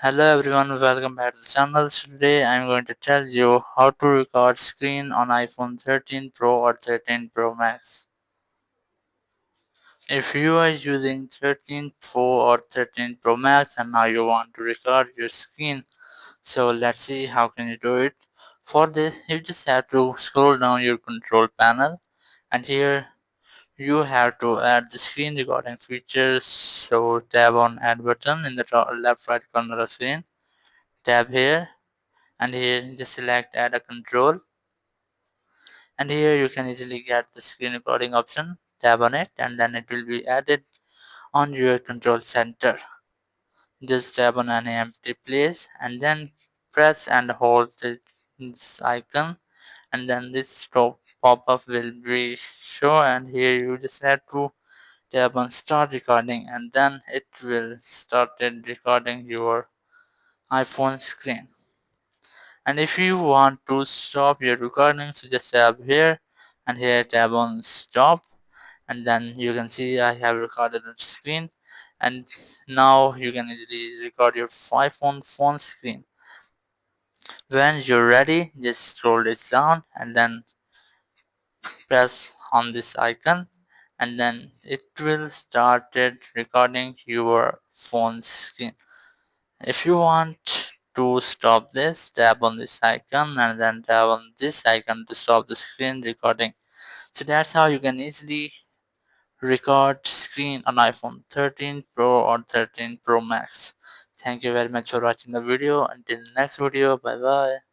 Hello everyone, welcome back to the channel. Today I'm going to tell you how to record screen on iPhone 13 Pro or 13 Pro Max. If you are using 13 Pro or 13 Pro Max and now you want to record your screen, so let's see how can you do it. For this, you just have to scroll down your control panel and here you have to add the screen recording features. So tap on add button in the top left right corner of screen. Tap here and here just select add a control, and here you can easily get the screen recording option. Tap on it and then it will be added on your control center. Just tap on any empty place and then press and hold this icon, and then this top pop-up will be show, and here you just have to tap on start recording and then it will started recording your iPhone screen. And if you want to stop your recording, so just tap here and here tap on stop, and then you can see I have recorded the screen, and now you can easily record your iPhone phone screen. When you're ready, just scroll this down and then press on this icon, and then it will started recording your phone screen. If you want to stop this, tap on this icon and then tap on this icon to stop the screen recording. So that's how you can easily record screen on iPhone 13 Pro or 13 Pro Max. Thank you very much for watching the video. Until next video, bye bye.